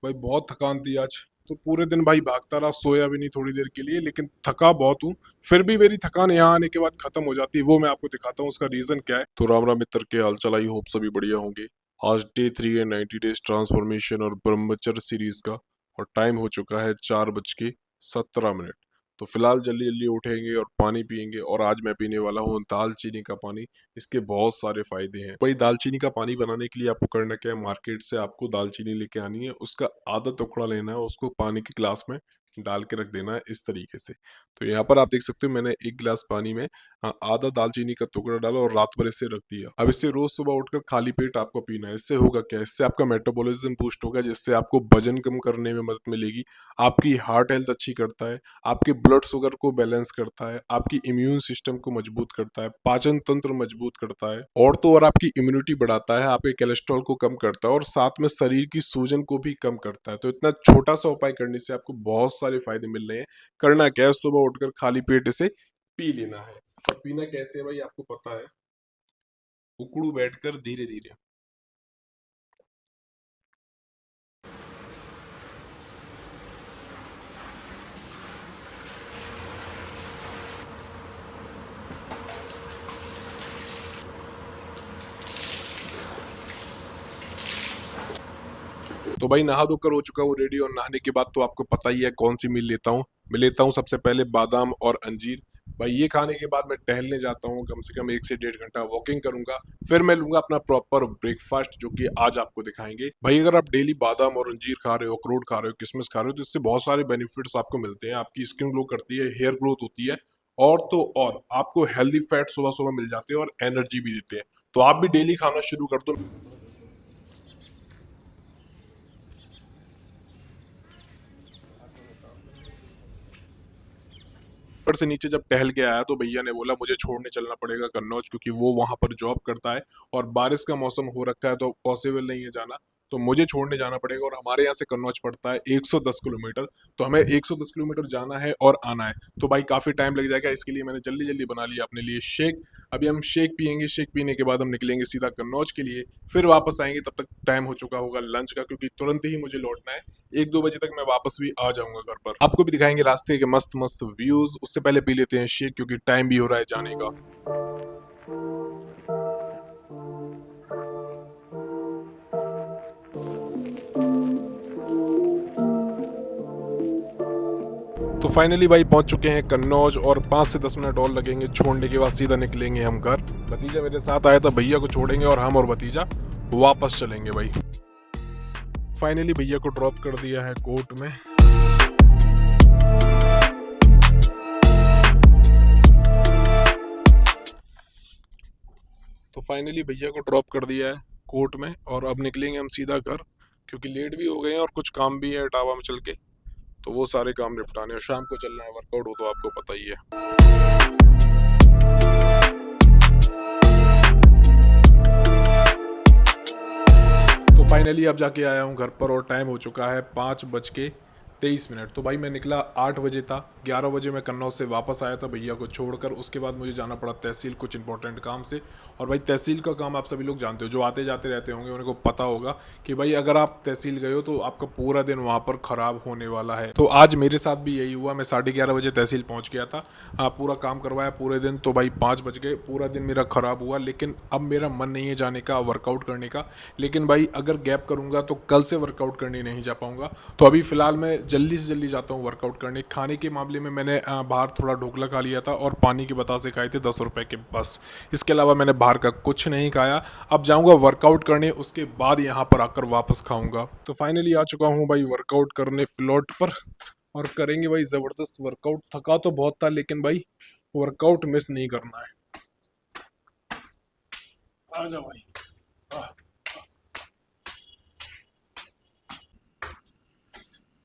भाई बहुत थकान थी आज। तो पूरे दिन भाई भागता रहा, सोया भी नहीं थोड़ी देर के लिए, लेकिन थका बहुत हूँ। फिर भी मेरी थकान यहाँ आने के बाद खत्म हो जाती है, वो मैं आपको दिखाता हूँ उसका रीजन क्या है। तो राम राम मित्र, के हाल चाल, आई होप सभी बढ़िया होंगे। आज डे 3 है 90 डेज ट्रांसफॉर्मेशन और ब्रह्मचर्य सीरीज का, और टाइम हो चुका है 4:17। तो फिलहाल जल्दी जल्दी उठेंगे और पानी पियेंगे, और आज मैं पीने वाला हूँ दालचीनी का पानी। इसके बहुत सारे फायदे हैं भाई। दालचीनी का पानी बनाने के लिए आपको करना क्या है, मार्केट से आपको दालचीनी लेके आनी है, उसका आधा टुकड़ा लेना है, उसको पानी के गिलास में डाल के रख देना है इस तरीके से। तो यहाँ पर आप देख सकते हो मैंने एक गिलास पानी में आधा दालचीनी का टुकड़ा डाला और रात भर इसे रख दिया। अब इसे रोज सुबह उठकर खाली पेट आपको पीना है। इससे होगा क्या, इससे आपका मेटाबॉलिज्म बूस्ट होगा, जिससे आपको वजन कम करने में मदद मिलेगी, आपकी हार्ट हेल्थ अच्छी करता है, आपके ब्लड शुगर को बैलेंस करता है, आपकी इम्यून सिस्टम को मजबूत करता है, पाचन तंत्र मजबूत करता है, और तो और आपकी इम्यूनिटी बढ़ाता है, आपके कोलेस्ट्रॉल को कम करता है, और साथ में शरीर की सूजन को भी कम करता है। तो इतना छोटा सा उपाय करने से आपको बहुत सारे फायदे मिल रहे हैं। करना क्या है, सुबह उठकर खाली पेट इसे पी लेना है। और पीना कैसे है भाई, आपको पता है, उकड़ू बैठकर धीरे धीरे। तो भाई नहा धोकर हो चुका हूँ रेडी, और नहाने के बाद तो आपको पता ही है कौन सी मील लेता हूँ। मैं लेता हूँ सबसे पहले बादाम और अंजीर। भाई ये खाने के बाद मैं टहलने जाता हूँ, कम से कम 1 से 1.5 घंटा वॉकिंग करूंगा। फिर मैं लूंगा अपना प्रॉपर ब्रेकफास्ट, जो कि आज आपको दिखाएंगे। भाई अगर आप डेली बादाम और अंजीर खा रहे हो, अखरोट खा रहे हो, किशमिश खा रहे हो, तो इससे बहुत सारे बेनिफिट्स आपको मिलते हैं। आपकी स्किन ग्लो करती है, हेयर ग्रोथ होती है, और तो और आपको हेल्दी फैट सुबह सुबह मिल जाते हैं और एनर्जी भी देते हैं। तो आप भी डेली खाना शुरू कर दो। ऊपर से नीचे जब टहल के आया तो भैया ने बोला मुझे छोड़ने चलना पड़ेगा कन्नौज, क्योंकि वो वहां पर जॉब करता है, और बारिश का मौसम हो रखा है तो पॉसिबल नहीं है जाना। तो मुझे छोड़ने जाना पड़ेगा, और हमारे यहाँ से कन्नौज पड़ता है 110 किलोमीटर। तो हमें 110 किलोमीटर जाना है और आना है। तो भाई काफ़ी टाइम लग जाएगा, इसके लिए मैंने जल्दी जल्दी बना लिया अपने लिए शेक। अभी हम शेक पियेंगे, शेक पीने के बाद हम निकलेंगे सीधा कन्नौज के लिए। फिर वापस आएंगे, तब तक टाइम हो चुका होगा लंच का, क्योंकि तुरंत ही मुझे लौटना है। 1-2 बजे तक मैं वापस भी आ जाऊंगा घर पर। आपको भी दिखाएंगे रास्ते के मस्त मस्त व्यूज। उससे पहले पी लेते हैं शेक, क्योंकि टाइम भी हो रहा है जाने का। तो फाइनली भाई पहुंच चुके हैं कन्नौज, और 5 से 10 मिनट और लगेंगे। छोड़ने के बाद सीधा निकलेंगे हम घर। भतीजा मेरे साथ आया था, भैया को छोड़ेंगे और हम और भतीजा वापस चलेंगे भाई। फाइनली भैया को ड्रॉप कर दिया है कोर्ट में। तो फाइनली भैया को ड्रॉप कर दिया है कोर्ट में, और अब निकलेंगे हम सीधा घर, क्योंकि लेट भी हो गए हैं और कुछ काम भी है इटावा में चल के। तो वो सारे काम निपटाने, और शाम को चलना है, वर्कआउट हो तो आपको पता ही है। तो फाइनली अब जाके आया हूँ घर पर, और टाइम हो चुका है 5:23। तो भाई मैं निकला 8 बजे था, 11 बजे मैं कन्नौज से वापस आया था भैया को छोड़कर। उसके बाद मुझे जाना पड़ा तहसील कुछ इंपॉर्टेंट काम से। और भाई तहसील का काम आप सभी लोग जानते हो, जो आते जाते रहते होंगे उनको पता होगा कि भाई अगर आप तहसील गए हो तो आपका पूरा दिन वहाँ पर खराब होने वाला है। तो आज मेरे साथ भी यही हुआ। मैं 11:30 बजे तहसील पहुँच गया था। हाँ, पूरा काम करवाया पूरे दिन। तो भाई 5 बज गए, पूरा दिन मेरा खराब हुआ। लेकिन अब मेरा मन नहीं है जाने का, वर्कआउट करने का। लेकिन भाई अगर गैप करूंगा तो कल से वर्कआउट करने नहीं जा पाऊंगा। तो अभी फिलहाल मैं जल्दी से जल्दी जाता हूँ वर्कआउट करने। खाने के मामले में मैंने बाहर थोड़ा ढोकला खा लिया था, और पानी के बतासे खाए थे 10 रुपए के, बस। इसके अलावा मैंने बाहर का कुछ नहीं खाया। अब जाऊंगा वर्कआउट करने, उसके बाद यहाँ पर आकर वापस खाऊंगा। तो फाइनली आ चुका हूँ भाई वर्कआउट करने प्लॉट पर, और करेंगे भाई जबरदस्त वर्कआउट। थका तो बहुत था, लेकिन भाई वर्कआउट मिस नहीं करना है। आ जाओ भाई। आह,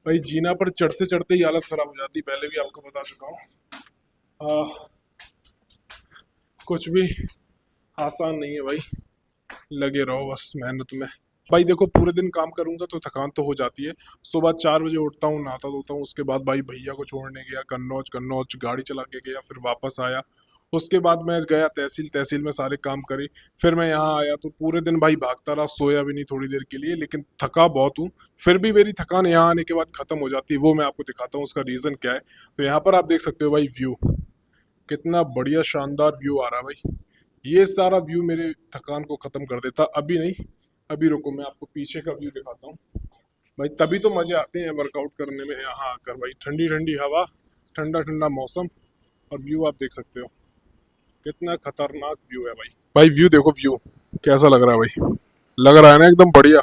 भाई जीना पर चढ़ते चढ़ते ही हालत खराब हो जाती, पहले भी आपको बता चुका हूँ। कुछ भी आसान नहीं है भाई, लगे रहो बस मेहनत में। भाई देखो, पूरे दिन काम करूंगा तो थकान तो हो जाती है। सुबह 4 बजे उठता हूँ, नहाता धोता हूँ, उसके बाद भाई भैया को छोड़ने गया कन्नौज। कन्नौज गाड़ी चला के गया, फिर वापस आया। उसके बाद मैं गया तहसील में सारे काम करे, फिर मैं यहाँ आया तो पूरे दिन भाई भागता रहा, सोया भी नहीं थोड़ी देर के लिए, लेकिन थका बहुत हूँ। फिर भी मेरी थकान यहाँ आने के बाद खत्म हो जाती है, वो मैं आपको दिखाता हूँ उसका रीज़न क्या है। तो यहाँ पर आप देख सकते हो भाई व्यू, कितना बढ़िया शानदार व्यू आ रहा है भाई। ये सारा व्यू मेरे थकान को खत्म कर देता। अभी नहीं, अभी रुको मैं आपको पीछे का व्यू दिखाता हूँ भाई। तभी तो मजे आते हैं वर्कआउट करने में यहाँ आकर भाई। ठंडी ठंडी हवा, ठंडा ठंडा मौसम, और व्यू आप देख सकते हो कितना खतरनाक व्यू है भाई। भाई व्यू देखो, व्यू कैसा लग रहा है भाई, लग रहा है ना एकदम बढ़िया।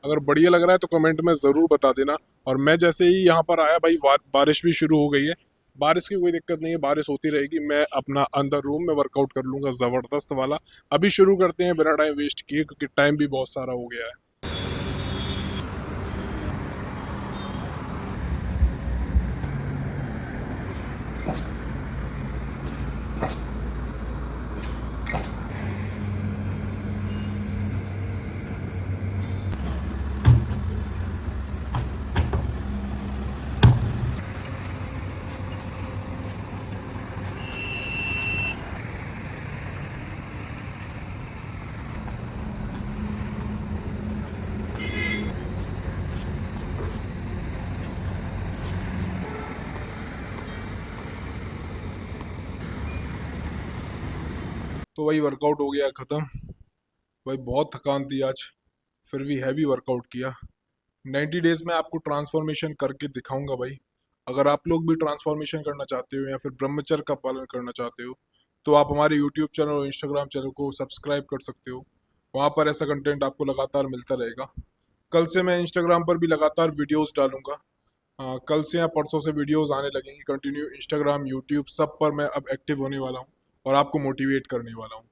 अगर बढ़िया लग रहा है तो कमेंट में ज़रूर बता देना। और मैं जैसे ही यहाँ पर आया भाई, बारिश भी शुरू हो गई है। बारिश की कोई दिक्कत नहीं है, बारिश होती रहेगी, मैं अपना अंदर रूम में वर्कआउट कर लूँगा ज़बरदस्त वाला। अभी शुरू करते हैं बिना टाइम वेस्ट किए, क्योंकि टाइम भी बहुत सारा हो गया है। तो वही वर्कआउट हो गया ख़त्म भाई। बहुत थकान थी आज, फिर भी हैवी वर्कआउट किया। 90 डेज में आपको ट्रांसफॉर्मेशन करके दिखाऊंगा भाई। अगर आप लोग भी ट्रांसफॉर्मेशन करना चाहते हो या फिर ब्रह्मचर्य का पालन करना चाहते हो, तो आप हमारे यूट्यूब चैनल और इंस्टाग्राम चैनल को सब्सक्राइब कर सकते हो। वहाँ पर ऐसा कंटेंट आपको लगातार मिलता रहेगा। कल से मैं इंस्टाग्राम पर भी लगातार वीडियोस डालूंगा। हाँ, कल से या परसों से वीडियोस आने लगेंगी कंटिन्यू। इंस्टाग्राम, यूट्यूब सब पर मैं अब एक्टिव होने वाला हूँ और आपको मोटिवेट करने वाला हूँ।